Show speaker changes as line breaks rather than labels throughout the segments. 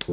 Hey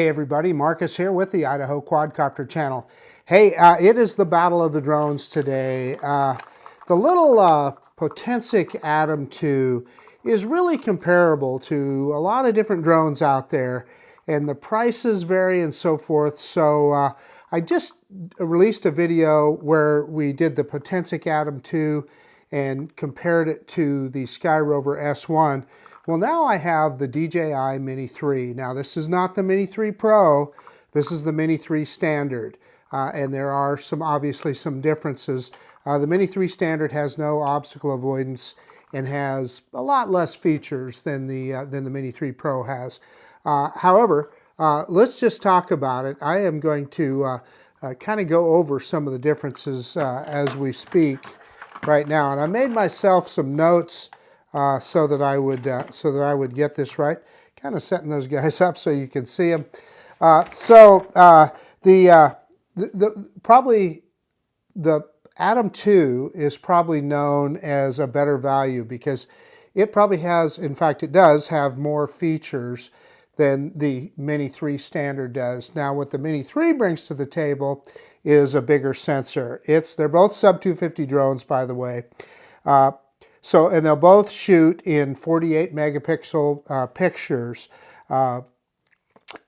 everybody, Marcus here with the Idaho Quadcopter channel. Hey, it is the battle of the drones today. The little Potensic Atom 2 is really comparable to a lot of different drones out there, and the prices vary and so forth. So I just released a video where we did the Potensic Atom 2 and compared it to the Skyrover S1. Well, now I have the DJI Mini 3. Now, this is not the Mini 3 Pro. This is the Mini 3 Standard. And there are obviously some differences. The Mini 3 Standard has no obstacle avoidance and has a lot less features than the Mini 3 Pro has. However, let's just talk about it. I am going to kind of go over some of the differences as we speak right now. And I made myself some notes so that I would get this right. Kind of setting those guys up so you can see them. Probably the Atom 2 is probably known as a better value because it probably has, in fact, it does have more features than the Mini 3 Standard does. Now, what the Mini 3 brings to the table is a bigger sensor. They're both sub 250 drones, by the way. And they'll both shoot in 48 megapixel pictures,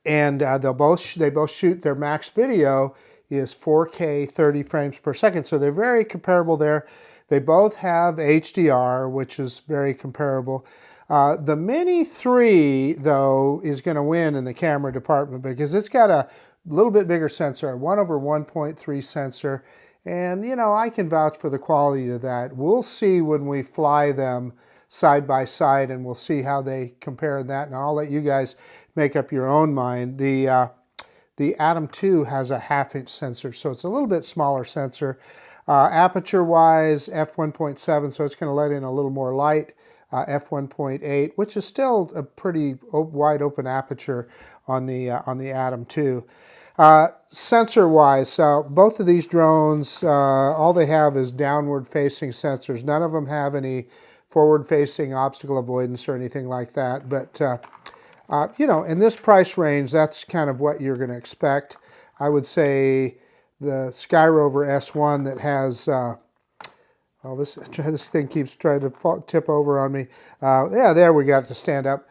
and they both shoot. Their max video is 4K 30 frames per second, so they're very comparable there. They both have HDR, which is very comparable. The Mini 3, though, is going to win in the camera department because it's got a little bit bigger sensor, a 1/1.3 sensor. And, you know, I can vouch for the quality of that. We'll see when we fly them side by side, and we'll see how they compare that. And I'll let you guys make up your own mind. The Atom 2 has a 1/2-inch sensor, so it's a little bit smaller sensor. Aperture-wise, f1.7, so it's going to let in a little more light. F1.8, which is still a pretty wide open aperture on the Atom 2. Sensor-wise, both of these drones, all they have is downward-facing sensors. None of them have any forward-facing obstacle avoidance or anything like that. But, you know, in this price range, that's kind of what you're going to expect. I would say the Skyrover S1 that has, well, this thing keeps trying to tip over on me. Yeah, there we got it to stand up.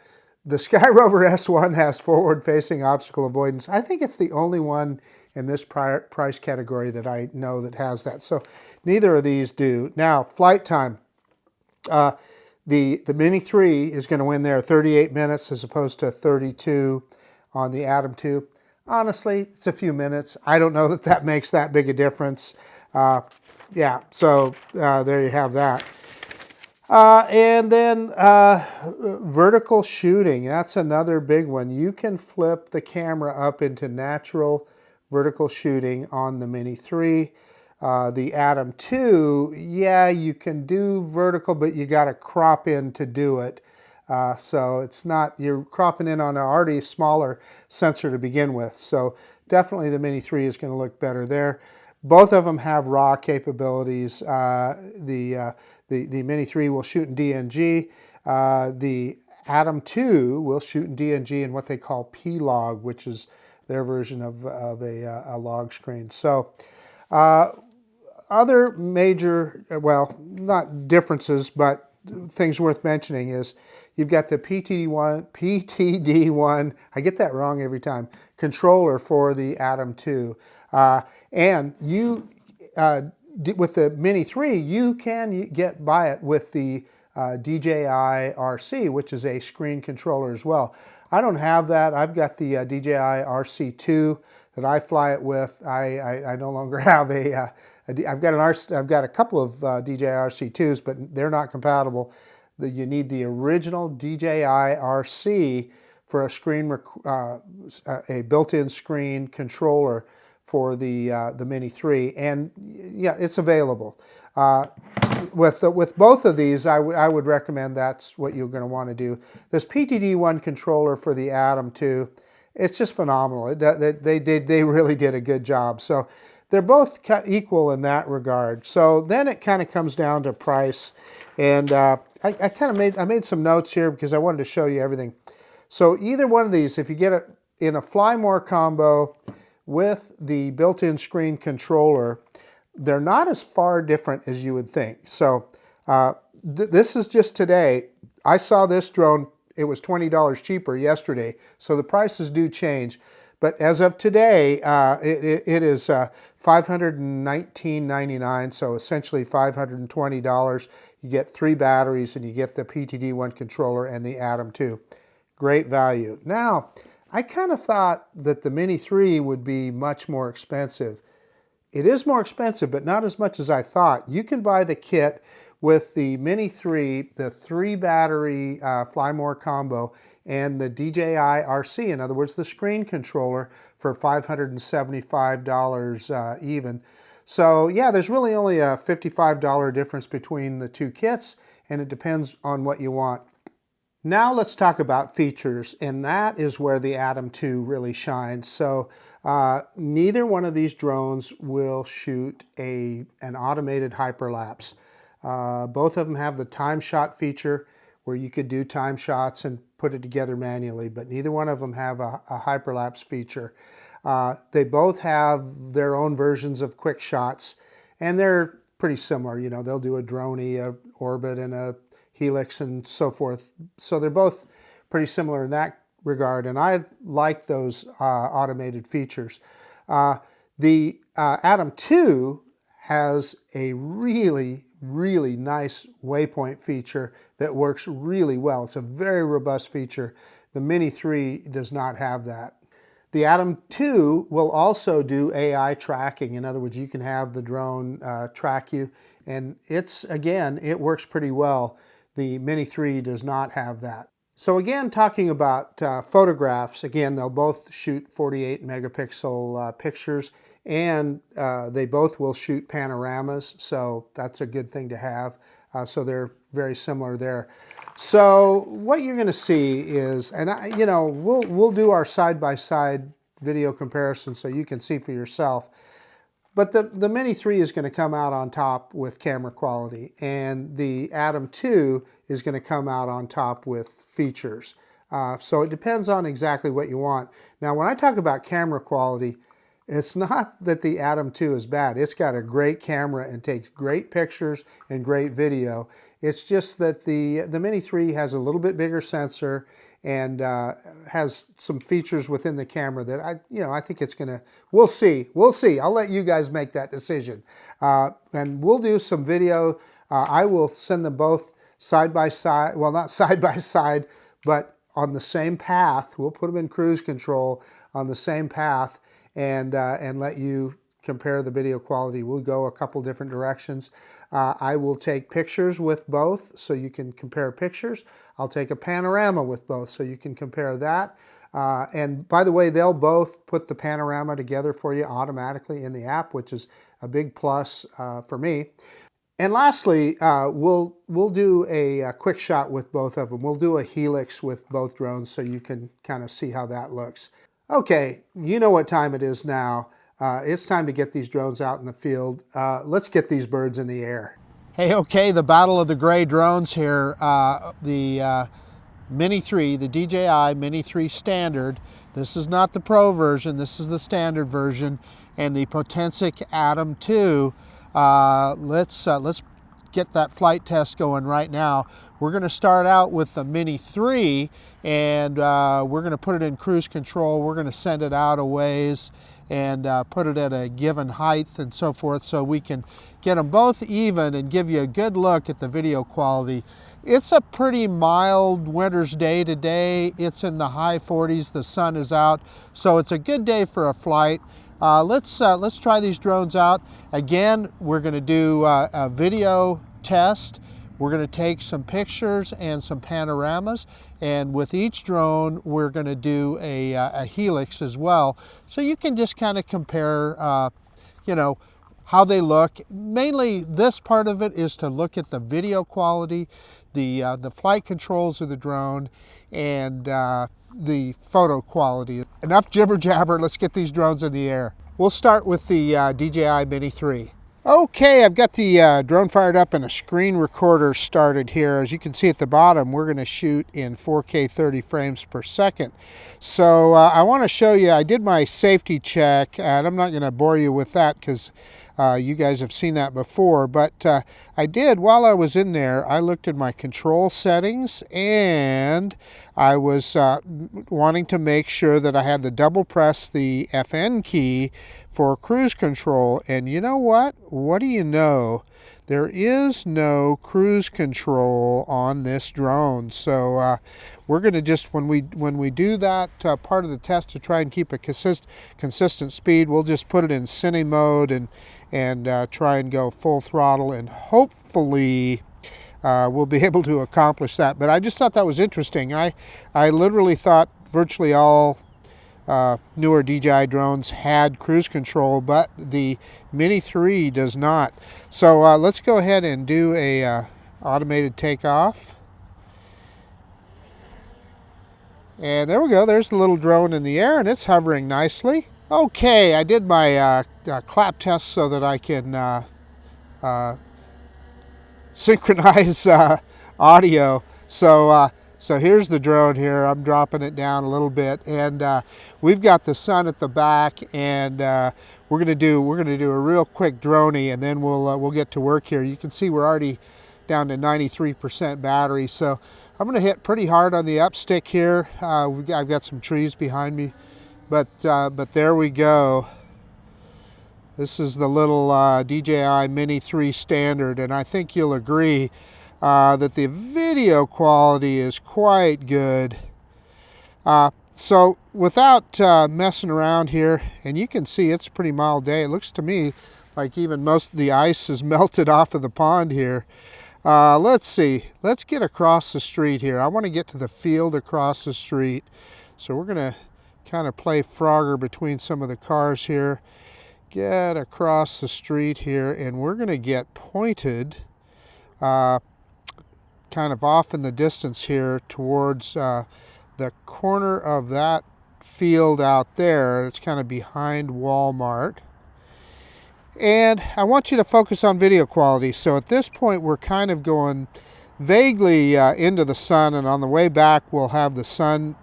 The Skyrover S1 has forward-facing obstacle avoidance. I think it's the only one in this price category that I know that has that. So neither of these do. Now, flight time. The Mini 3 is going to win there 38 minutes as opposed to 32 on the Atom 2. Honestly, it's a few minutes. I don't know that that makes that big a difference. Yeah, so there you have that. And then vertical shooting, that's another big one. You can flip the camera up into natural vertical shooting on the Mini 3. The Atom 2, yeah, you can do vertical, but you got to crop in to do it. So it's not, you're cropping in on an already smaller sensor to begin with. So definitely the Mini 3 is going to look better there. Both of them have RAW capabilities. The Mini 3 will shoot in DNG. The Atom 2 will shoot in DNG in what they call P-Log, which is their version of a log screen. So other major, well, not differences, but things worth mentioning is you've got the PTD1, I get that wrong every time, controller for the Atom 2. And you, with the Mini 3, you can buy it with the DJI RC, which is a screen controller as well. I don't have that. I've got the DJI RC2 that I fly it with. I no longer have I've got a couple of DJI RC2s, but they're not compatible. You need the original DJI RC for a built-in screen controller for the Mini 3, and yeah, it's available. With both of these, I would recommend that's what you're going to want to do. This PTD1 controller for the Atom 2, it's just phenomenal. They really did a good job. So they're both equal in that regard. So then it kind of comes down to price. And I made some notes here because I wanted to show you everything. So either one of these, if you get it in a Fly More combo with the built-in screen controller, they're not as far different as you would think. So this is just today. I saw this drone, it was $20 cheaper yesterday, so the prices do change. But as of today, it is $519.99, so essentially $520. You get 3 batteries and you get the PTD1 controller and the Atom 2. Great value. Now, I kind of thought that the Mini 3 would be much more expensive. It is more expensive, but not as much as I thought. You can buy the kit with the Mini 3, the 3 battery Fly More combo, and the DJI RC, in other words, the screen controller, for $575 even. So yeah, there's really only a $55 difference between the two kits, and it depends on what you want. Now let's talk about features, and that is where the Atom 2 really shines. So neither one of these drones will shoot an automated hyperlapse. Both of them have the time shot feature where you could do time shots and put it together manually, but neither one of them have a hyperlapse feature. They both have their own versions of quick shots, and they're pretty similar. You know, they'll do a droney, a orbit, and a helix, and so forth. So they're both pretty similar in that regard, and I like those automated features. The Atom 2 has a really nice waypoint feature that works really well. It's a very robust feature. The Mini 3 does not have that. The Atom 2 will also do AI tracking. In other words, you can have the drone track you, and again, it works pretty well. The Mini 3 does not have that. So again, talking about photographs, again, they'll both shoot 48 megapixel pictures, and they both will shoot panoramas, so that's a good thing to have. So they're very similar there. So what you're going to see is, and we'll do our side-by-side video comparison so you can see for yourself. But the Mini 3 is going to come out on top with camera quality, and the Atom 2 is going to come out on top with features. So it depends on exactly what you want. Now, when I talk about camera quality, it's not that the Atom 2 is bad. It's got a great camera and takes great pictures and great video. It's just that the Mini 3 has a little bit bigger sensor and has some features within the camera that I think it's gonna. We'll see. I'll let you guys make that decision, and we'll do some video. I will send them both side by side. Well, not side by side, but on the same path. We'll put them in cruise control on the same path, and let you compare the video quality. We'll go a couple different directions. I will take pictures with both so you can compare pictures. I'll take a panorama with both so you can compare that. And by the way, they'll both put the panorama together for you automatically in the app, which is a big plus for me. And lastly, we'll do a quick shot with both of them. We'll do a helix with both drones so you can kind of see how that looks. Okay, you know what time it is now. It's time to get these drones out in the field. Let's get these birds in the air. Hey, okay, the battle of the gray drones here. The Mini 3, the DJI Mini 3 Standard. This is not the Pro version, this is the Standard version. And the Potensic Atom 2. Let's get that flight test going right now. We're going to start out with the Mini 3, and we're going to put it in cruise control. We're going to send it out a ways and put it at a given height and so forth, so we can get them both even and give you a good look at the video quality. It's a pretty mild winter's day today. It's in the high 40s. The sun is out, so it's a good day for a flight. Let's try these drones out. Again, we're going to do a video test. We're going to take some pictures and some panoramas, and with each drone we're going to do a helix as well, so you can just kind of compare how they look. Mainly this part of it is to look at the video quality, the flight controls of the drone, and the photo quality. Enough jibber jabber, let's get these drones in the air. we'll start with the DJI Mini 3. Okay, I've got the drone fired up and a screen recorder started here. As you can see at the bottom, we're going to shoot in 4K 30 frames per second. So I want to show you, I did my safety check, and I'm not going to bore you with that because you guys have seen that before, but I did, while I was in there, I looked at my control settings, and I was wanting to make sure that I had to double press the FN key for cruise control. And you know what? What do you know? There is no cruise control on this drone. So we're going to just, when we do that part of the test to try and keep a consistent speed, we'll just put it in cine mode and try and go full throttle, and hopefully we'll be able to accomplish that. But I just thought that was interesting. I literally thought virtually all newer DJI drones had cruise control, but the Mini 3 does not. So let's go ahead and do a automated takeoff. And there we go. There's the little drone in the air, and it's hovering nicely. Okay, I did my clap test so that I can synchronize audio. So here's the drone here. I'm dropping it down a little bit, and we've got the sun at the back, and we're gonna do a real quick droney, and then we'll get to work here. You can see we're already down to 93% battery, so I'm gonna hit pretty hard on the up stick here. I've got some trees behind me, but there we go. This is the little DJI Mini 3 standard, and I think you'll agree that the video quality is quite good. So without messing around here, and you can see it's a pretty mild day. It looks to me like even most of the ice is melted off of the pond here. Let's see. Let's get across the street here. I want to get to the field across the street. So we're going to kind of play Frogger between some of the cars here. Get across the street here, and we're going to get pointed kind of off in the distance here towards the corner of that field out there. It's kind of behind Walmart. And I want you to focus on video quality. So at this point, we're kind of going vaguely into the sun, and on the way back, we'll have the sun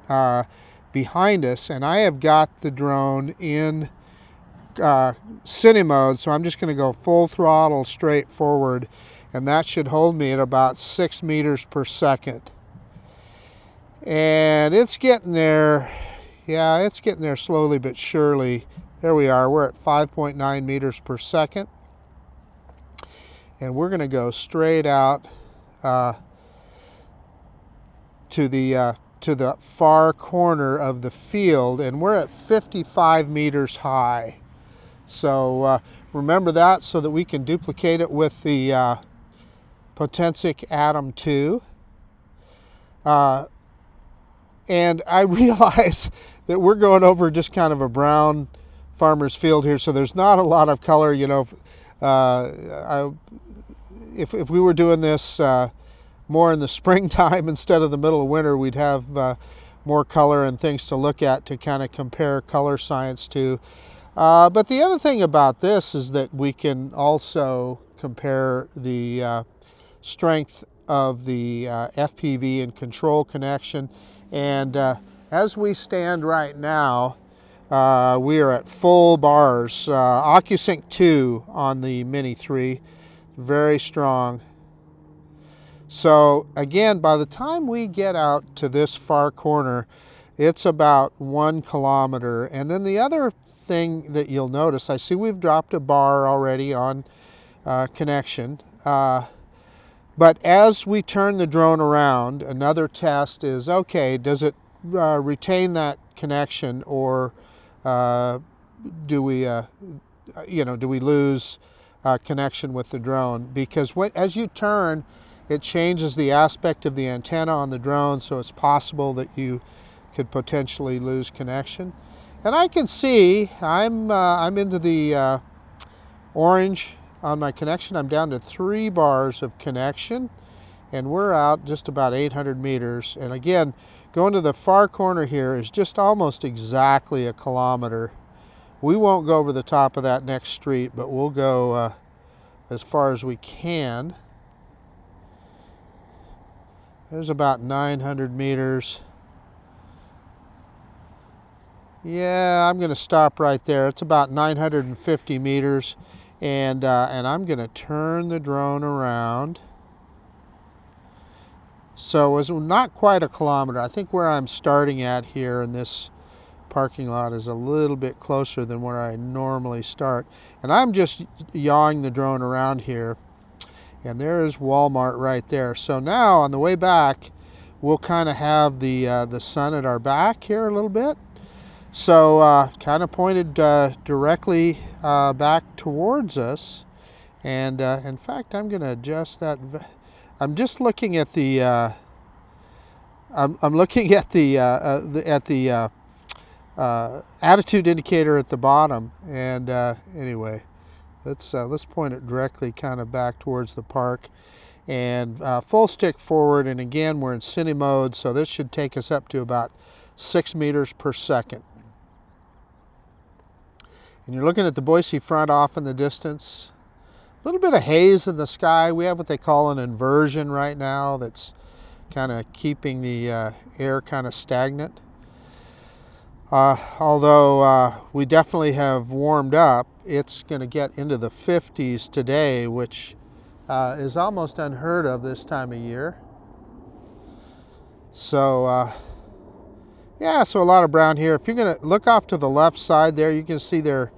behind us. And I have got the drone in cine mode, so I'm just going to go full throttle straight forward, and that should hold me at about 6 meters per second. And it's getting there. Yeah, it's getting there slowly but surely. There we are. We're at 5.9 meters per second. And we're going to go straight out to the far corner of the field, and we're at 55 meters high. So remember that so that we can duplicate it with the Potensic Atom 2. And I realize that we're going over just kind of a brown farmer's field here, so there's not a lot of color. You know, if we were doing this more in the springtime instead of the middle of winter, we'd have more color and things to look at to kind of compare color science to. But the other thing about this is that we can also compare the strength of the FPV and control connection. And as we stand right now, we are at full bars. OcuSync 2 on the Mini 3, very strong. So again, by the time we get out to this far corner, it's about 1 kilometer. And then the other thing that you'll notice, I see we've dropped a bar already on connection. But as we turn the drone around, another test is, okay, does it retain that connection, or do we lose connection with the drone? Because as you turn, it changes the aspect of the antenna on the drone, so it's possible that you could potentially lose connection. And I can see I'm into the orange on my connection. I'm down to 3 bars of connection, and we're out just about 800 meters. And again, going to the far corner here is just almost exactly 1 kilometer, We won't go over the top of that next street, but we'll go as far as we can. There's about 900 meters. Yeah, I'm going to stop right there. It's about 950 meters, and I'm going to turn the drone around. So it's not quite a kilometer. I think where I'm starting at here in this parking lot is a little bit closer than where I normally start. And I'm just yawing the drone around here. And there is Walmart right there. So now on the way back, we'll kind of have the sun at our back here a little bit. So kind of pointed directly back towards us. And in fact, I'm going to adjust that. I'm just looking at the. I'm looking at the attitude indicator at the bottom. And anyway, let's point it directly kind of back towards the park, and full stick forward. And again, we're in cine mode, so this should take us up to about 6 meters per second. And you're looking at the Boise front off in the distance. A little bit of haze in the sky. We have what they call an inversion right now that's kind of keeping the air kind of stagnant. Although we definitely have warmed up, it's going to get into the 50s today, which is almost unheard of this time of year. So yeah, so a lot of brown here. If you're going to look off to the left side there, you can see they're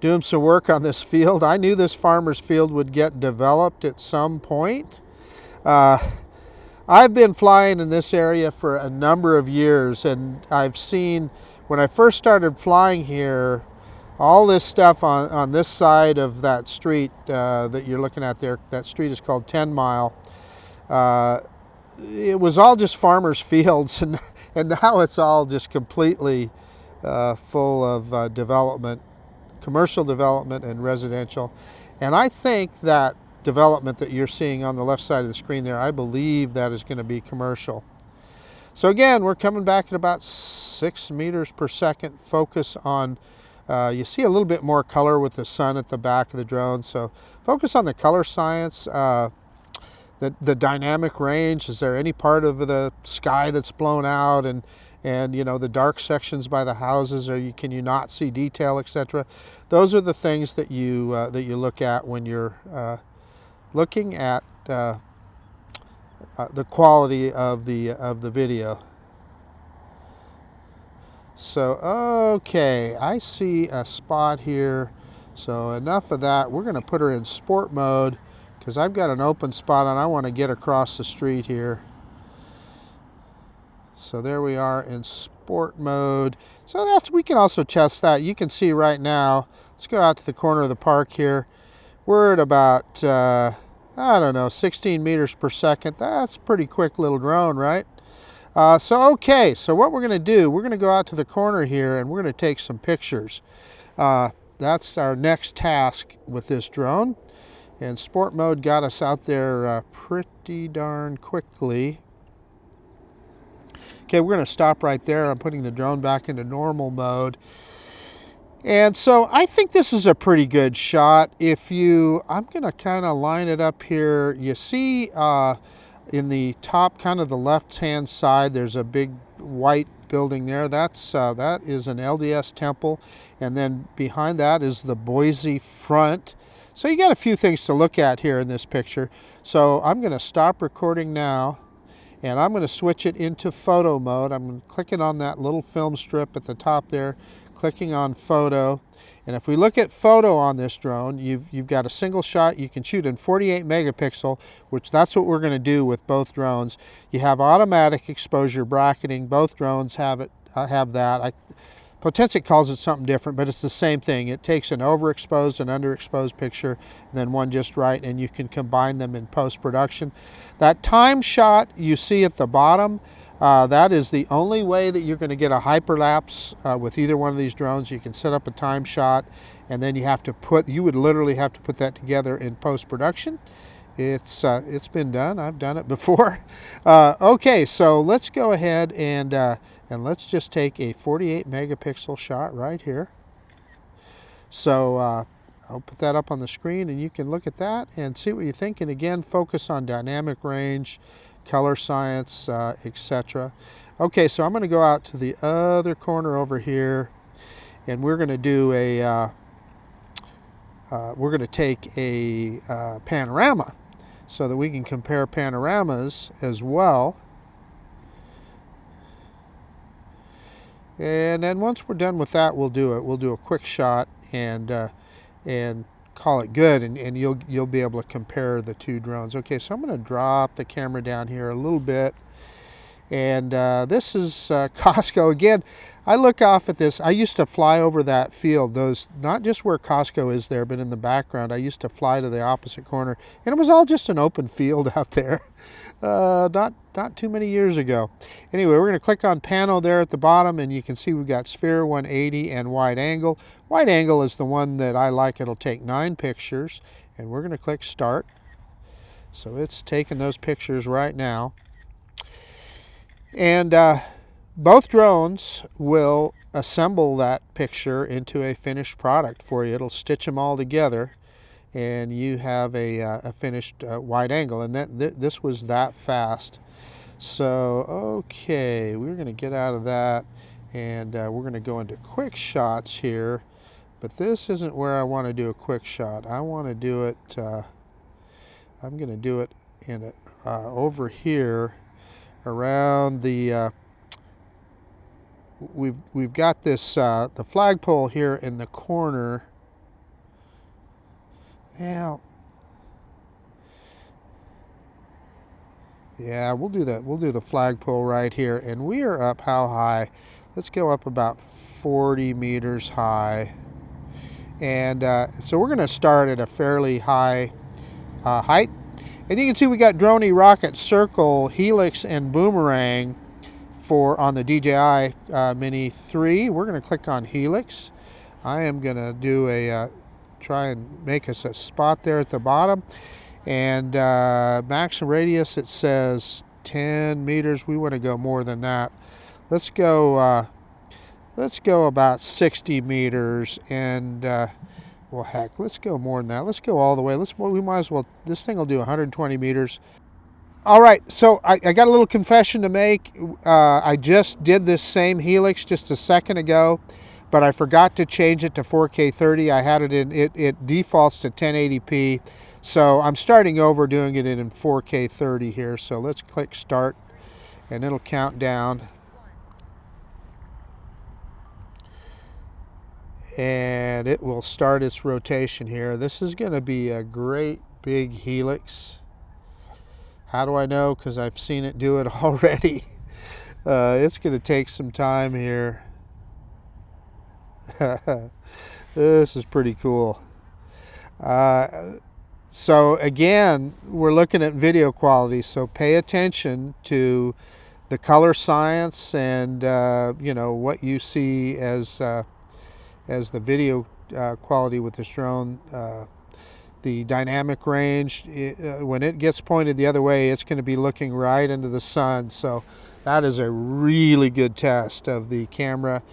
doing some work on this field. I knew this farmer's field would get developed at some point. I've been flying in this area for a number of years, and I've seen, when I first started flying here, all this stuff on this side of that street that you're looking at there. That street is called 10 Mile. It was all just farmers' fields, and now it's all just completely full of development, commercial development and residential. And I think that development that you're seeing on the left side of the screen there, I believe that is going to be commercial. So again, we're coming back at about 6 meters per second. Focus on, you see a little bit more color with the sun at the back of the drone. So focus on the color science, the dynamic range. Is there any part of the sky that's blown out, and you know, the dark sections by the houses, or can you not see detail, etc. Those are the things that you look at when you're looking at the quality of the video. So okay, I see a spot here. So enough of that. We're going to put her in sport mode because I've got an open spot and I want to get across the street here. So there we are in sport mode. So we can also test that. You can see right now, let's go out to the corner of the park here. We're at about, I don't know, 16 meters per second. That's a pretty quick little drone, right? Okay, so what we're going to do, we're going to go out to the corner here and we're going to take some pictures. That's our next task with this drone. And sport mode got us out there pretty darn quickly. Okay, we're going to stop right there. I'm putting the drone back into normal mode. And so I think this is a pretty good shot. I'm going to kind of line it up here. You see in the top, kind of the left-hand side, there's a big white building there. That is an LDS temple. And then behind that is the Boise front. So you got a few things to look at here in this picture. So I'm going to stop recording now. And I'm going to switch it into photo mode. I'm clicking on that little film strip at the top there, clicking on photo. And if we look at photo on this drone, you've got a single shot. You can shoot in 48 megapixel, which that's what we're going to do with both drones. You have automatic exposure bracketing. Both drones have that. Potensic calls it something different, but it's the same thing. It takes an overexposed and underexposed picture, and then one just right, and you can combine them in post-production. That time shot you see at the bottom, that is the only way that you're going to get a hyperlapse with either one of these drones. You can set up a time shot, and then you would literally have to put that together in post-production. It's been done. I've done it before. Okay, so let's go ahead and let's just take a 48 megapixel shot right here. So I'll put that up on the screen and you can look at that and see what you think. And again, focus on dynamic range, color science, etc. Okay, so I'm going to go out to the other corner over here, and we're going to do a we're going to take a panorama so that we can compare panoramas as well. And then once we're done with that, we'll do it. We'll do a quick shot and call it good, and you'll be able to compare the two drones. Okay, so I'm going to drop the camera down here a little bit. And this is Costco. Again, I look off at this. I used to fly over that field, those, not just where Costco is there, but in the background. I used to fly to the opposite corner, and it was all just an open field out there. Not too many years ago. Anyway, we're going to click on pano there at the bottom, and you can see we've got sphere, 180, and wide angle. Wide angle is the one that I like. It'll take 9 pictures, and we're going to click start. So it's taking those pictures right now. And both drones will assemble that picture into a finished product for you. It'll stitch them all together, and you have a finished wide angle. And this was that fast. So, okay, we're going to get out of that, and we're going to go into quick shots here. But this isn't where I want to do a quick shot. I want to do it, I'm going to do it in over here. Around the we've got this the flagpole here in the corner. Yeah, we'll do that. We'll do the flagpole right here, and we are up how high? Let's go up about 40 meters high, and so we're going to start at a fairly high height. And you can see we got Droney, Rocket, Circle, Helix, and Boomerang on the DJI Mini 3. We're going to click on Helix. I am going to do try and make us a spot there at the bottom. And maximum radius, it says 10 meters. We want to go more than that. Let's go about 60 meters, and well, heck, let's go more than that. Let's go all the way. We might as well, this thing will do 120 meters. All right, so I got a little confession to make. I just did this same Helix just a second ago, but I forgot to change it to 4K 30. I had it in, it defaults to 1080p. So I'm starting over doing it in 4K 30 here. So let's click start, and it'll count down. And it will start its rotation here. This is going to be a great big helix. How do I know? Because I've seen it do it already. It's going to take some time here. This is pretty cool. So again, we're looking at video quality, so pay attention to the color science and you know, what you see as the video quality with this drone. The dynamic range, when it gets pointed the other way, it's going to be looking right into the sun. So that is a really good test of the camera.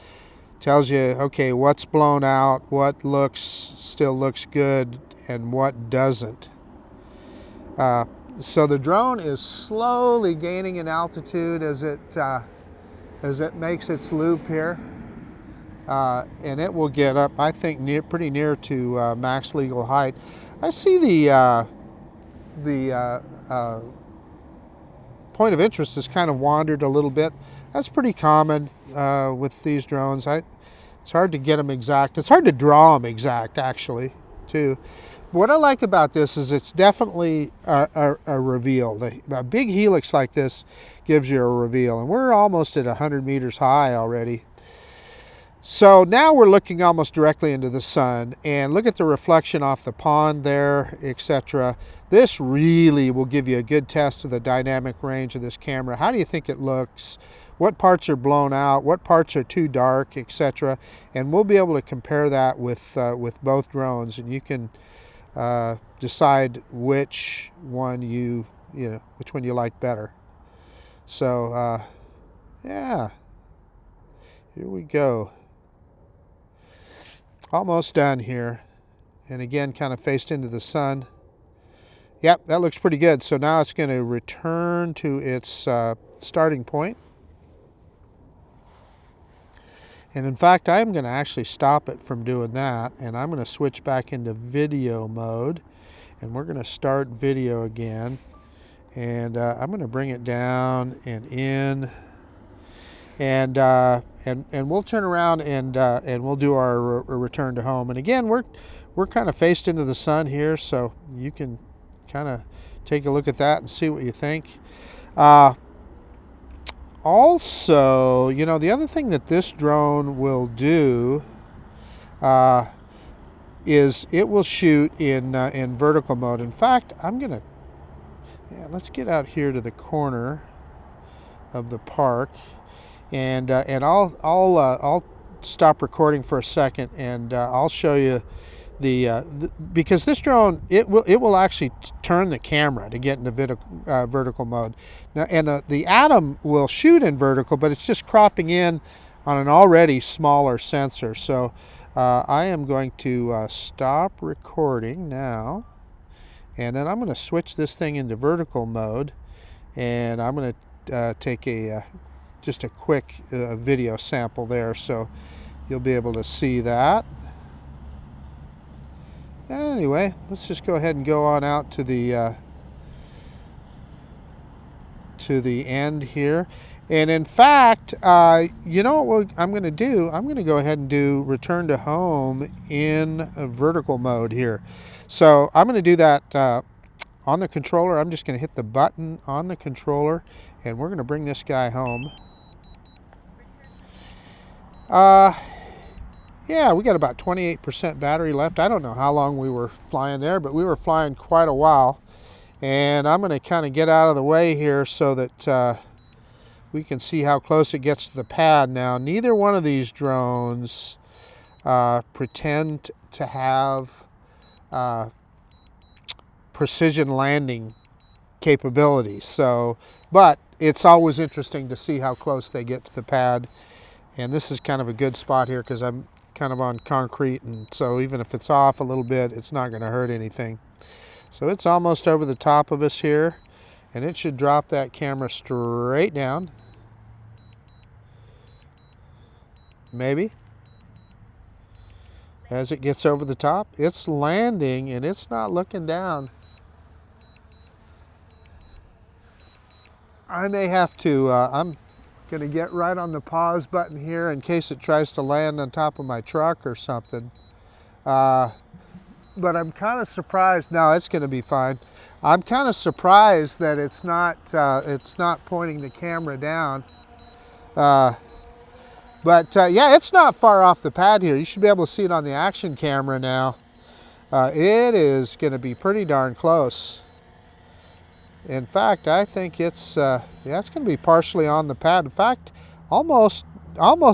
Tells you, okay, what's blown out, what still looks good, and what doesn't. So the drone is slowly gaining in altitude as it makes its loop here. And it will get up, I think, pretty near to max legal height. I see the point of interest has kind of wandered a little bit. That's pretty common with these drones. It's hard to get them exact. It's hard to draw them exact, actually, too. What I like about this is it's definitely a reveal. A big helix like this gives you a reveal, and we're almost at 100 meters high already. So now we're looking almost directly into the sun, and look at the reflection off the pond there, etc. This really will give you a good test of the dynamic range of this camera. How do you think it looks? What parts are blown out? What parts are too dark, etc. And we'll be able to compare that with both drones, and you can decide which one you like better. So yeah, here we go. Almost done here. And again, kind of faced into the sun. Yep, that looks pretty good. So now it's going to return to its starting point. And in fact, I'm going to actually stop it from doing that. And I'm going to switch back into video mode. And we're going to start video again. And I'm going to bring it down and in. And we'll turn around and we'll do our return to home. And again, we're kind of faced into the sun here, so you can kind of take a look at that and see what you think. Also, you know, the other thing that this drone will do is it will shoot in vertical mode. In fact, let's get out here to the corner of the park. And I'll stop recording for a second, and I'll show you because this drone it will actually turn the camera to get into vertical mode. Now, and the Atom will shoot in vertical, but it's just cropping in on an already smaller sensor. So I am going to stop recording now, and then I'm going to switch this thing into vertical mode, and I'm going to take just a quick video sample there, so you'll be able to see that. Anyway, let's just go ahead and go on out to the end here. And in fact, you know what I'm going to do? I'm going to go ahead and do return to home in vertical mode here. So I'm going to do that on the controller. I'm just going to hit the button on the controller, and we're going to bring this guy home. Yeah, we got about 28% battery left. I don't know how long we were flying there, but we were flying quite a while. And I'm going to kind of get out of the way here so that we can see how close it gets to the pad. Now, neither one of these drones pretend to have precision landing capabilities. So, but it's always interesting to see how close they get to the pad. And this is kind of a good spot here because I'm kind of on concrete, and so even if it's off a little bit, it's not going to hurt anything. So it's almost over the top of us here, and it should drop that camera straight down. Maybe. As it gets over the top, it's landing and it's not looking down. I may have to, I'm going to get right on the pause button here in case it tries to land on top of my truck or something. But I'm kind of surprised. No, it's going to be fine. I'm kind of surprised that it's not pointing the camera down. Yeah, it's not far off the pad here. You should be able to see it on the action camera now. It is going to be pretty darn close. In fact, I think it's it's going to be partially on the pad. In fact, almost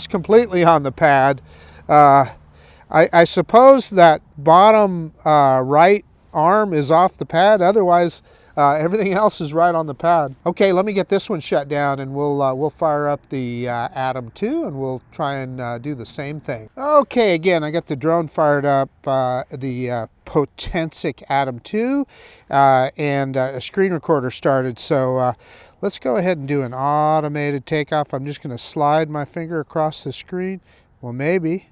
completely on the pad. I suppose that bottom right arm is off the pad. Otherwise, everything else is right on the pad. Okay, let me get this one shut down, and we'll fire up the Atom 2, and we'll try and do the same thing. Okay, again, I got the drone fired up, the Potensic Atom 2, and a screen recorder started. So let's go ahead and do an automated takeoff. I'm just going to slide my finger across the screen. Well, maybe.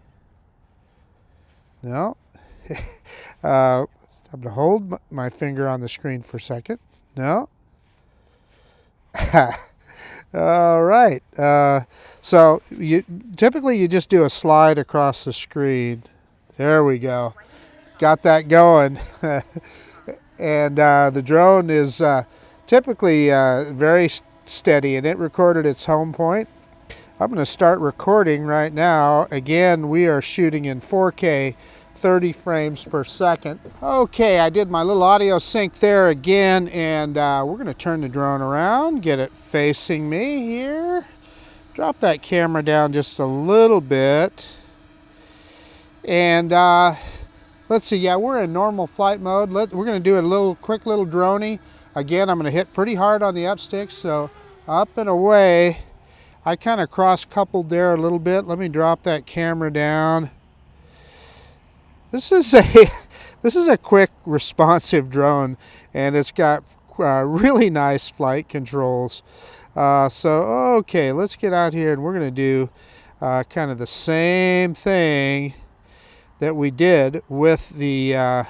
No. I'm going to hold my finger on the screen for a second. No. All right. So typically you just do a slide across the screen. There we go. Got that going. And the drone is typically very steady, and it recorded its home point. I'm going to start recording right now. Again, we are shooting in 4K, 30 frames per second. Okay, I did my little audio sync there again, and we're going to turn the drone around, get it facing me here. Drop that camera down just a little bit. And let's see, yeah, we're in normal flight mode. We're going to do a quick little droney. Again, I'm going to hit pretty hard on the up stick, so up and away. I kind of cross-coupled there a little bit. Let me drop that camera down. This is a this is a quick, responsive drone, and it's got really nice flight controls. So okay, let's get out here, and we're going to do kind of the same thing that we did with the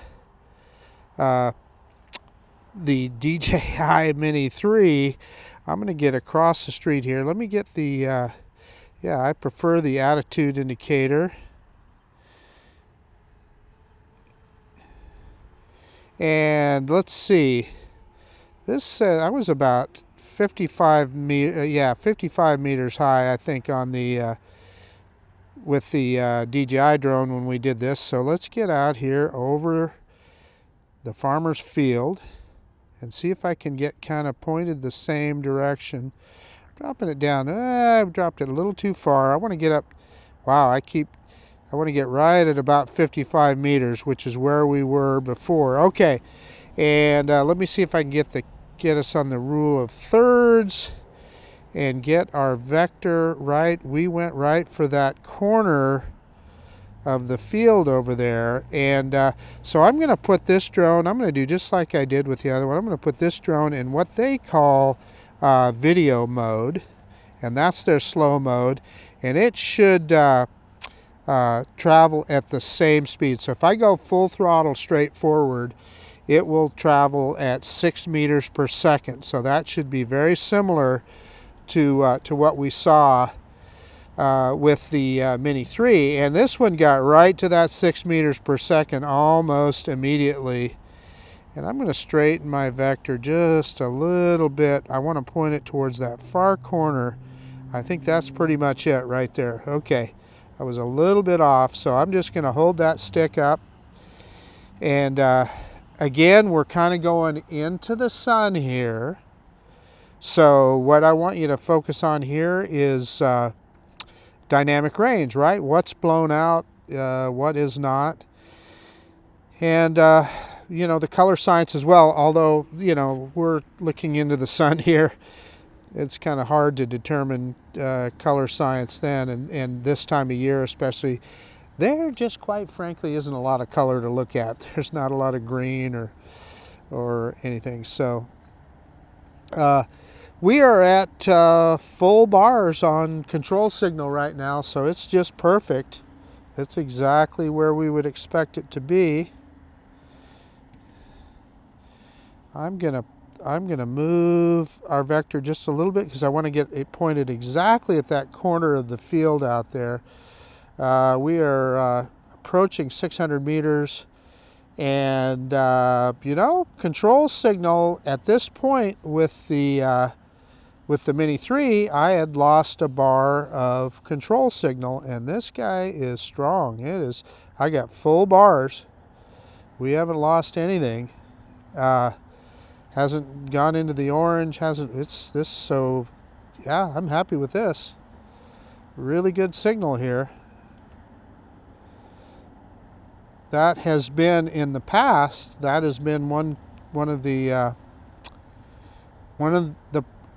DJI Mini 3. I'm going to get across the street here. Let me get the yeah, I prefer the attitude indicator. And let's see. This I was about 55 meters high, I think, on the with the DJI drone when we did this. So let's get out here over the farmer's field and see if I can get kind of pointed the same direction. Dropping it down. I've dropped it a little too far. I want to get up. Wow, I want to get right at about 55 meters, which is where we were before. Okay, and let me see if I can get us on the rule of thirds and get our vector right. We went right for that corner of the field over there, and so I'm going to put this drone, I'm going to do just like I did with the other one. I'm going to put this drone in what they call video mode, and that's their slow mode, and it should travel at the same speed. So if I go full throttle straight forward, it will travel at 6 meters per second. So that should be very similar to what we saw with the Mini 3. And this one got right to that 6 meters per second almost immediately. And I'm going to straighten my vector just a little bit. I want to point it towards that far corner. I think that's pretty much it right there. Okay, I was a little bit off, so I'm just going to hold that stick up. And again, we're kind of going into the sun here. So what I want you to focus on here is dynamic range, right? What's blown out, what is not. And you know, the color science as well, although, you know, we're looking into the sun here. It's kind of hard to determine color science then, and this time of year especially. There just quite frankly isn't a lot of color to look at. There's not a lot of green or anything. So we are at full bars on control signal right now, so it's just perfect. It's exactly where we would expect it to be. I'm gonna move our vector just a little bit because I want to get it pointed exactly at that corner of the field out there. We are approaching 600 meters, and you know, control signal at this point with the Mini 3, I had lost a bar of control signal, and this guy is strong. It is. I got full bars. We haven't lost anything. Hasn't gone into the orange. It's this. So yeah, I'm happy with this. Really good signal here. That has been in the past. That has been one of the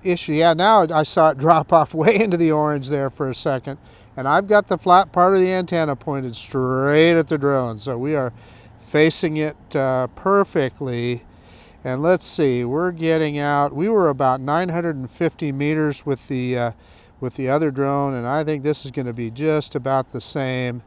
issue. Yeah, now I saw it drop off way into the orange there for a second, and I've got the flat part of the antenna pointed straight at the drone, so we are facing it perfectly. And let's see, we're getting out. We were about 950 meters with the other drone, and I think this is going to be just about the same.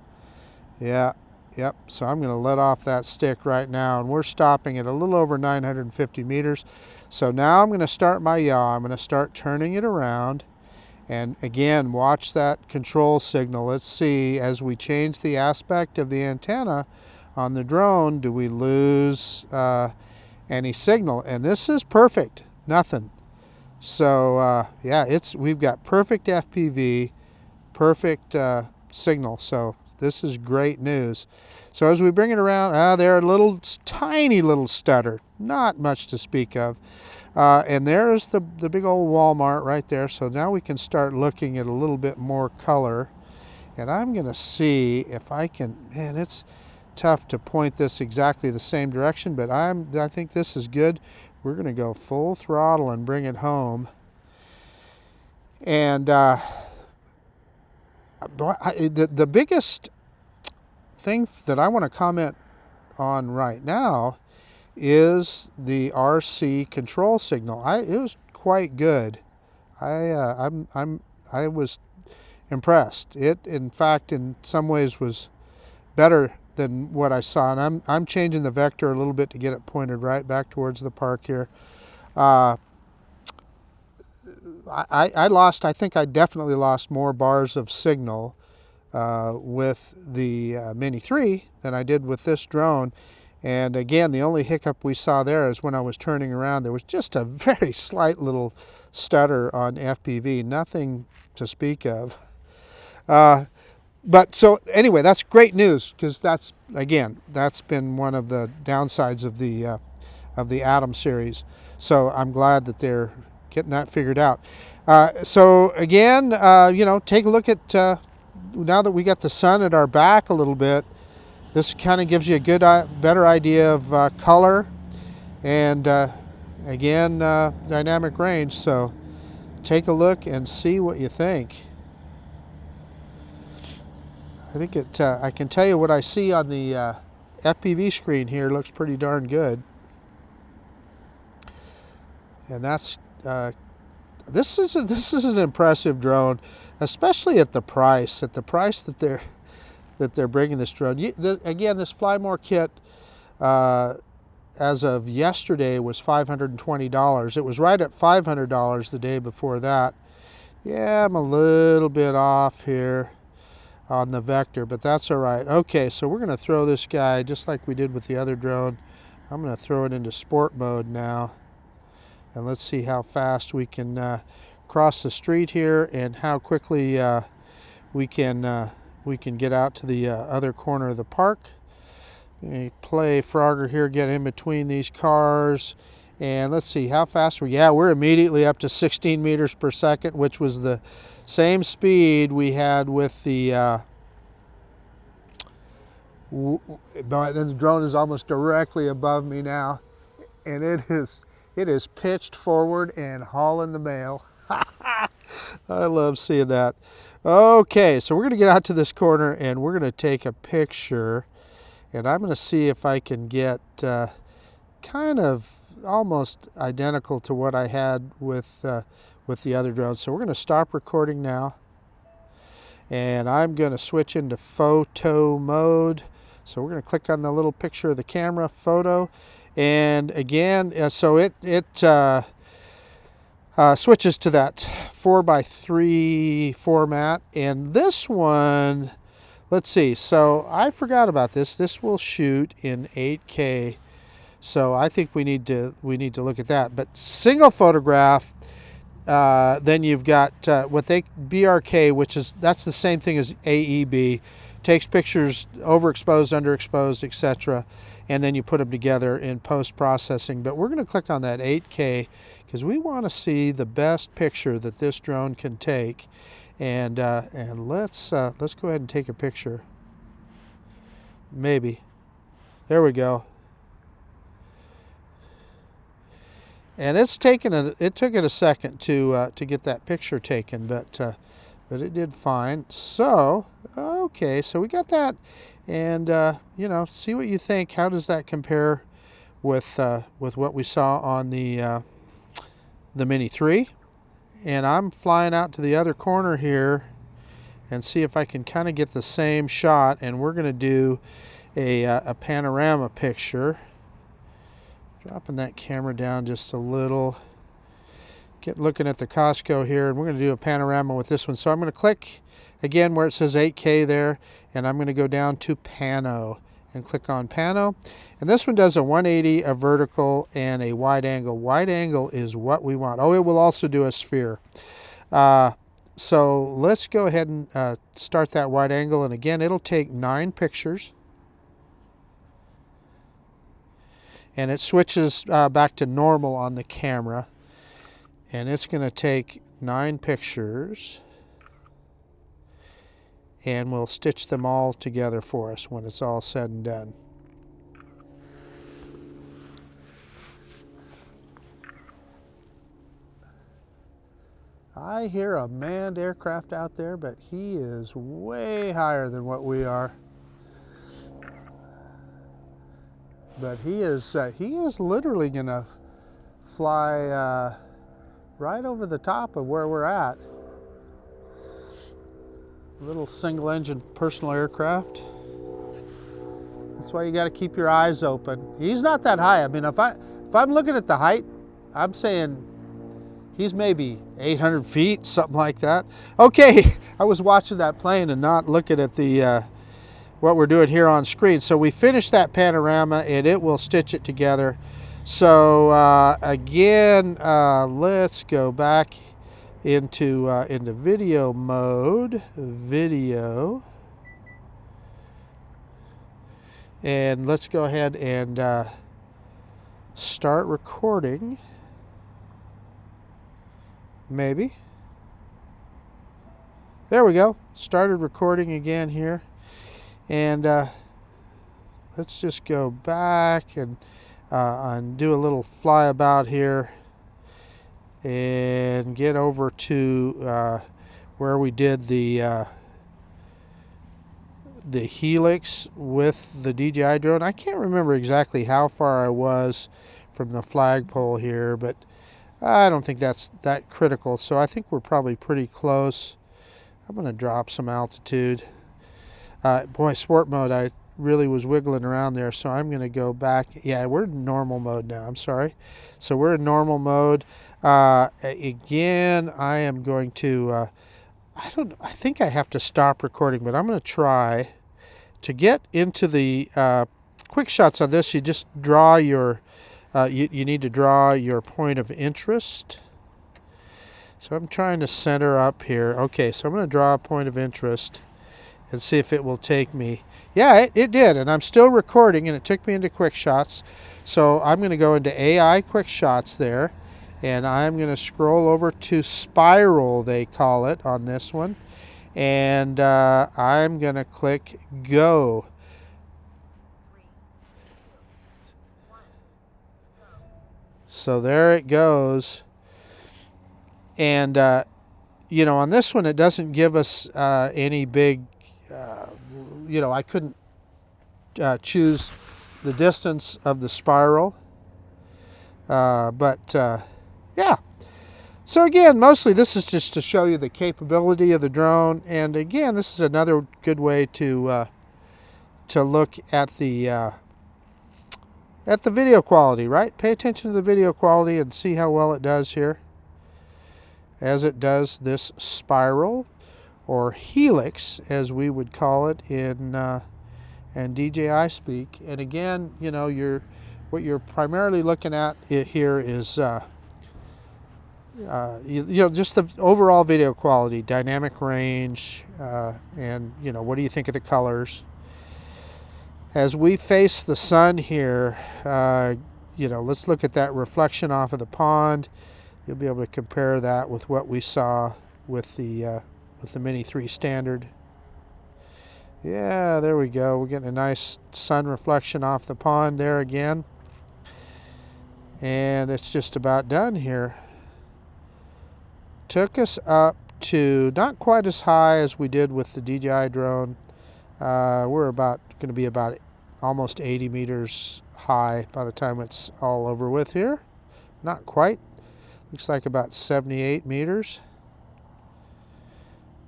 Yeah, yep. So I'm going to let off that stick right now, and we're stopping at a little over 950 meters. So now I'm going to start my yaw. I'm going to start turning it around, and again, watch that control signal. Let's see, as we change the aspect of the antenna on the drone, do we lose any signal? And this is perfect, nothing. So yeah, we've got perfect FPV, perfect signal. So this is great news. So as we bring it around, there are tiny little stutter, not much to speak of. And there's the big old Walmart right there. So now we can start looking at a little bit more color. And I'm going to see if I can, man, it's tough to point this exactly the same direction, but I think this is good. We're going to go full throttle and bring it home. And the biggest thing that I want to comment on right now is the RC control signal. It was quite good. I was impressed. It, in fact, in some ways was better than what I saw. And I'm changing the vector a little bit to get it pointed right back towards the park here. I think I definitely lost more bars of signal with the Mini 3 than I did with this drone. And again, the only hiccup we saw there is when I was turning around, there was just a very slight little stutter on FPV, nothing to speak of. But so anyway, that's great news, because that's been one of the downsides of the Atom series. So I'm glad that they're getting that figured out. So again, take a look at, now that we got the sun at our back a little bit, this kind of gives you a better idea of color and, again, dynamic range. So take a look and see what you think. I think I can tell you what I see on the FPV screen here looks pretty darn good. And that's this is an impressive drone, especially at the price that they're bringing this drone. Again, this Fly More kit as of yesterday was $520. It was right at $500 the day before that. Yeah, I'm a little bit off here on the vector, but that's all right. Okay, so we're going to throw this guy just like we did with the other drone. I'm going to throw it into sport mode now, and let's see how fast we can cross the street here and how quickly we can get out to the other corner of the park. Play Frogger here, get in between these cars, and let's see how fast we're immediately up to 16 meters per second, which was the same speed we had with the but then the drone is almost directly above me now, and it is pitched forward and hauling the mail. I love seeing that. Okay, so we're going to get out to this corner and we're going to take a picture, and I'm going to see if I can get kind of almost identical to what I had with the other drone. So we're going to stop recording now, and I'm going to switch into photo mode. So we're going to click on the little picture of the camera, photo, and again, so it switches to that 4:3 format. And this one, let's see, so I forgot about this. This will shoot in 8K. So I think we need to look at that. But single photograph, then you've got what they BRK, that's the same thing as AEB. Takes pictures overexposed, underexposed, etc., and then you put them together in post-processing. But we're going to click on that 8K because we want to see the best picture that this drone can take. And let's go ahead and take a picture. Maybe. There we go. And it took it a second to get that picture taken, but it did fine. So okay, so we got that, and see what you think. How does that compare with what we saw on the Mini 3? And I'm flying out to the other corner here and see if I can kind of get the same shot. And we're going to do a panorama picture. Dropping that camera down just a little. Looking at the Costco here, and we're going to do a panorama with this one. So I'm going to click again where it says 8K there, and I'm going to go down to Pano and click on Pano. And this one does a 180, a vertical, and a wide angle. Wide angle is what we want. Oh, it will also do a sphere. So let's go ahead and start that wide angle. And again, it'll take 9 pictures. And it switches back to normal on the camera. And it's going to take 9 pictures. And we'll stitch them all together for us when it's all said and done. I hear a manned aircraft out there, but he is way higher than what we are. but he is literally gonna fly right over the top of where we're at. Little single engine personal aircraft. That's why you got to keep your eyes open. He's not that high. I mean, if I'm looking at the height, I'm saying he's maybe 800 feet, something like that. Okay, I was watching that plane and not looking at the what we're doing here on screen. So we finished that panorama, and it will stitch it together. So again, let's go back into video mode, video. And let's go ahead and start recording. Maybe. There we go. Started recording again here. And let's just go back and do a little flyabout here and get over to where we did the helix with the DJI drone. I can't remember exactly how far I was from the flagpole here, but I don't think that's that critical. So I think we're probably pretty close. I'm going to drop some altitude. Boy, sport mode, I really was wiggling around there, so I'm going to go back. Yeah, we're in normal mode now. I'm sorry. So we're in normal mode. Again, I am going to... I think I have to stop recording, but I'm going to try to get into the quick shots on this. You just draw your, you need to draw your point of interest. So I'm trying to center up here. Okay, so I'm going to draw a point of interest and see if it will take me. Yeah, it did, and I'm still recording, and it took me into quick shots. So I'm going to go into AI quick shots there. And I'm going to scroll over to spiral, they call it, on this one. And I'm going to click go. So there it goes. And, you know, on this one, it doesn't give us any big, you know, I couldn't choose the distance of the spiral. Yeah. So again, mostly this is just to show you the capability of the drone, and again, this is another good way to look at the video quality, right? Pay attention to the video quality and see how well it does here, as it does this spiral or helix, as we would call it in DJI speak. And again, you know, what you're primarily looking at here is, you know, just the overall video quality, dynamic range, and, you know, what do you think of the colors? As we face the sun here, you know, let's look at that reflection off of the pond. You'll be able to compare that with what we saw with the Mini 3 Standard. Yeah, there we go. We're getting a nice sun reflection off the pond there again. And it's just about done here. Took us up to not quite as high as we did with the DJI drone. We're going to be about almost 80 meters high by the time it's all over with here. Not quite. Looks like about 78 meters.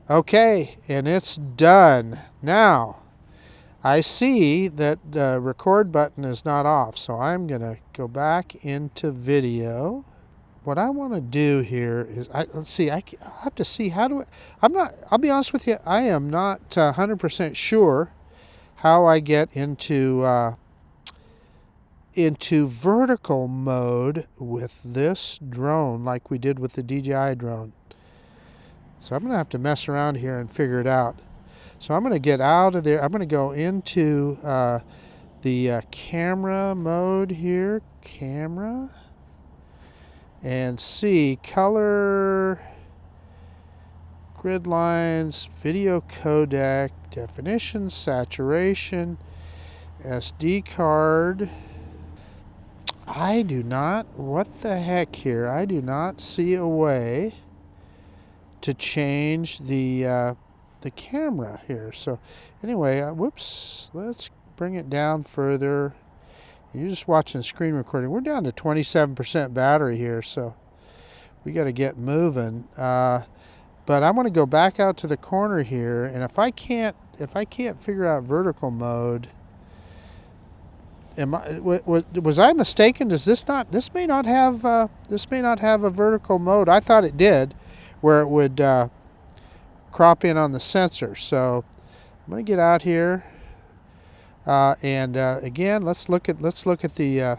Okay, and it's done. Now, I see that the record button is not off, so I'm going to go back into video. What I want to do here is, let's see, I'll have to see how do I'll be honest with you, I am not 100% sure how I get into vertical mode with this drone like we did with the DJI drone. So I'm going to have to mess around here and figure it out. So I'm going to get out of there. I'm going to go into the camera mode here, camera, and see color, grid lines, video codec, definition, saturation, SD card. I do not, what the heck here? I do not see a way to change the camera here. So anyway, whoops, let's bring it down further You're just watching the screen recording. We're down to 27% battery here, so we got to get moving. But I'm going to go back out to the corner here, and if I can't figure out vertical mode, was I mistaken? Does this not? This may not have a vertical mode. I thought it did, where it would crop in on the sensor. So I'm going to get out here. Again, let's look at the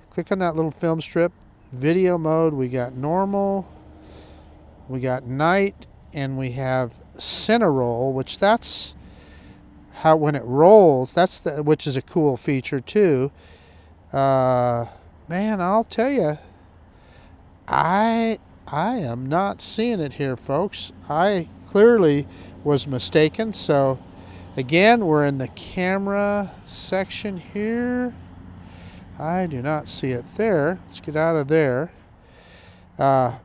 click on that little film strip. Video mode. We got normal, we got night, and we have center roll, which that's how when it rolls. Which is a cool feature too. Man, I'll tell you, I am not seeing it here, folks. I clearly was mistaken. So. Again, we're in the camera section here. I do not see it there. Let's get out of there. I'm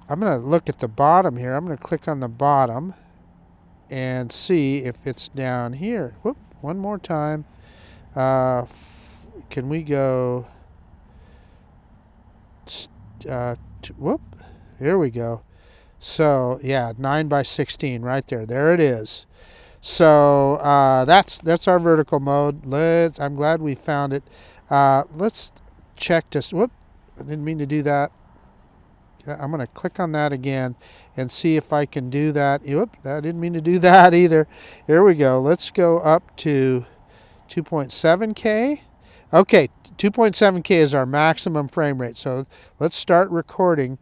going to look at the bottom here. I'm going to click on the bottom and see if it's down here. Whoop, one more time. Can we go? Whoop, here we go. So, yeah, 9:16 right there. There it is. So that's our vertical mode. I'm glad we found it. Let's check this. Whoop! I didn't mean to do that. I'm going to click on that again and see if I can do that. Whoop! I didn't mean to do that either. Here we go. Let's go up to 2.7K. Okay, 2.7K is our maximum frame rate. So let's start recording.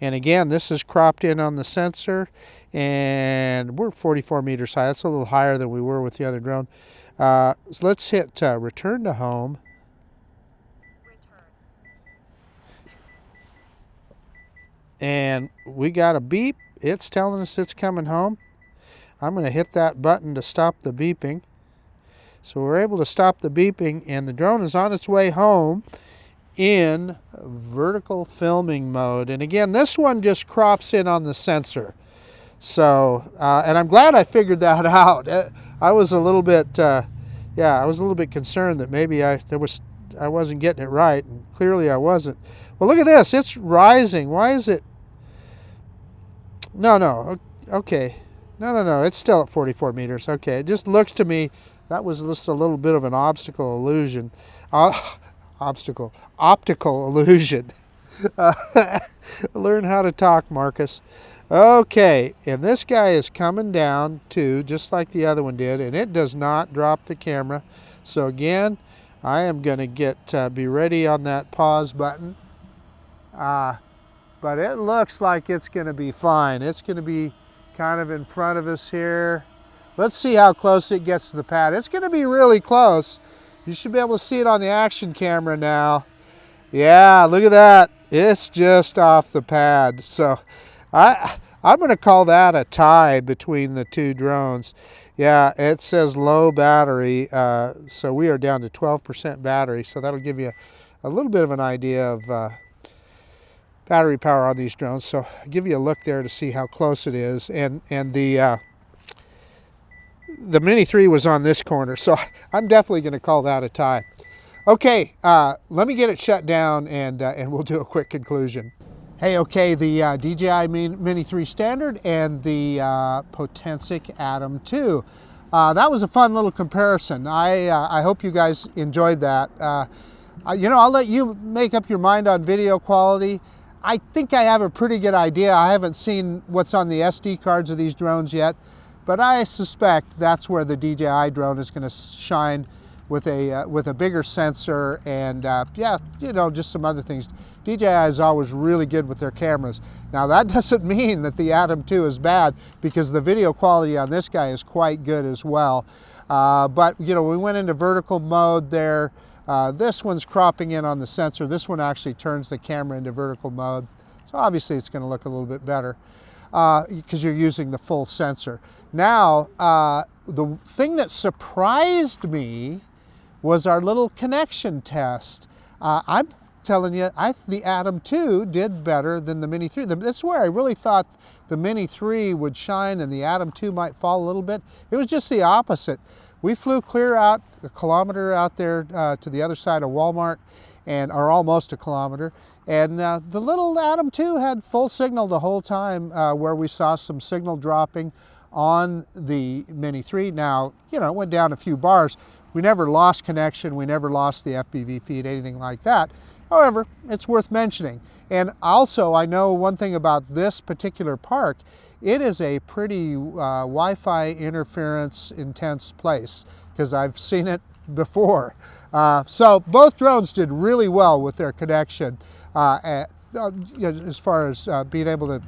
And again, this is cropped in on the sensor, and we're 44 meters high. That's a little higher than we were with the other drone. So let's hit return to home. And we got a beep. It's telling us it's coming home. I'm going to hit that button to stop the beeping. So we're able to stop the beeping, and the drone is on its way home in vertical filming mode. And again, this one just crops in on the sensor. So, and I'm glad I figured that out. I was a little bit, I was a little bit concerned that maybe I wasn't getting it right, and clearly I wasn't. Well, look at this. It's rising. Why is it? No. Okay. No. It's still at 44 meters. Okay. It just looks to me that was just a little bit of an optical illusion. Optical illusion. Learn how to talk, Marcus. Okay, and this guy is coming down too, just like the other one did, and it does not drop the camera. So again, I am going to be ready on that pause button. But it looks like it's going to be fine. It's going to be kind of in front of us here. Let's see how close it gets to the pad. It's going to be really close. You should be able to see it on the action camera now. Yeah, look at that. It's just off the pad. So I'm going to call that a tie between the two drones. Yeah, it says low battery. So we are down to 12% battery. So that'll give you a little bit of an idea of battery power on these drones. So I'll give you a look there to see how close it is. And the Mini 3 was on this corner, so I'm definitely going to call that a tie. Okay, let me get it shut down, and we'll do a quick conclusion. Hey, okay, the DJI Mini 3 Standard and the Potensic Atom 2. That was a fun little comparison. I hope you guys enjoyed that. I'll let you make up your mind on video quality. I think I have a pretty good idea. I haven't seen what's on the SD cards of these drones yet, but I suspect that's where the DJI drone is going to shine with a bigger sensor and just some other things. DJI is always really good with their cameras. Now that doesn't mean that the Atom 2 is bad, because the video quality on this guy is quite good as well. But we went into vertical mode there. This one's cropping in on the sensor. This one actually turns the camera into vertical mode. So obviously it's going to look a little bit better because you're using the full sensor. Now, the thing that surprised me was our little connection test. I'm telling you, the Atom 2 did better than the Mini 3. That's where I really thought the Mini 3 would shine and the Atom 2 might fall a little bit. It was just the opposite. We flew clear out a kilometer out there to the other side of Walmart, and or almost a kilometer. And the little Atom 2 had full signal the whole time, where we saw some signal dropping on the Mini 3. Now, you know, it went down a few bars. We never lost connection. We never lost the FPV feed, anything like that. However, it's worth mentioning. And also, I know one thing about this particular park. It is a pretty Wi-Fi interference intense place, because I've seen it before. So both drones did really well with their connection as far as being able to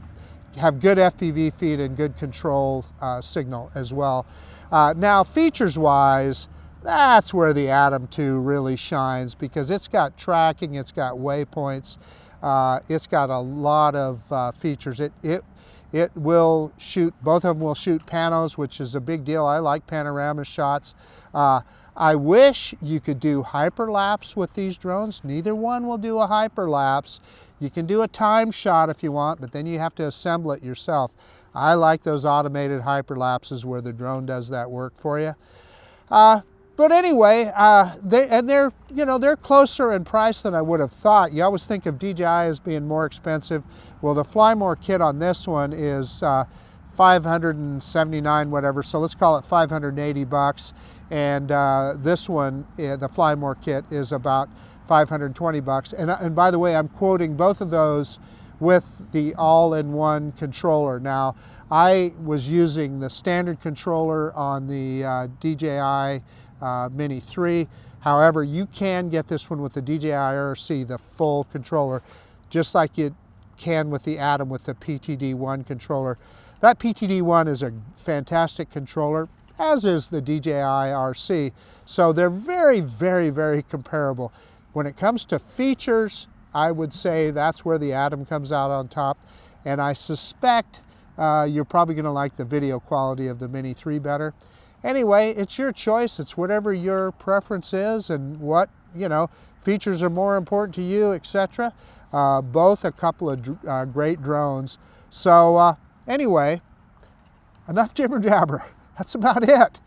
have good FPV feed and good control signal as well. Now, features-wise, that's where the Atom 2 really shines, because it's got tracking, it's got waypoints, it's got a lot of features. It will shoot, both of them will shoot panos, which is a big deal. I like panorama shots. I wish you could do hyperlapse with these drones. Neither one will do a hyperlapse. You can do a time shot if you want, but then you have to assemble it yourself. I like those automated hyperlapses where the drone does that work for you. But anyway, they're closer in price than I would have thought. You always think of DJI as being more expensive. Well, the Fly More kit on this one is $579 whatever, so let's call it 580 bucks. And this one, the Fly More kit, is about 520 bucks. And by the way, I'm quoting both of those with the all-in-one controller. Now, I was using the standard controller on the DJI Mini 3. However, you can get this one with the DJI RC, the full controller, just like you can with the Atom with the PTD1 controller. That PTD1 is a fantastic controller, as is the DJI RC. So they're very, very, very comparable. When it comes to features, I would say that's where the Atom comes out on top. And I suspect you're probably going to like the video quality of the Mini 3 better. Anyway, it's your choice. It's whatever your preference is and what, you know, features are more important to you, etc. Both a couple of great drones. So anyway, enough jibber jabber. That's about it.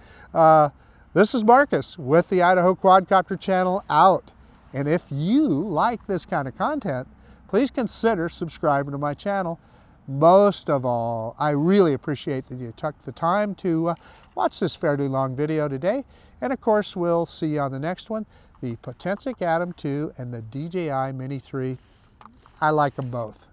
This is Marcus with the Idaho Quadcopter channel out. And if you like this kind of content, please consider subscribing to my channel. Most of all, I really appreciate that you took the time to watch this fairly long video today. And of course, we'll see you on the next one. The Potensic Atom 2 and the DJI Mini 3. I like them both.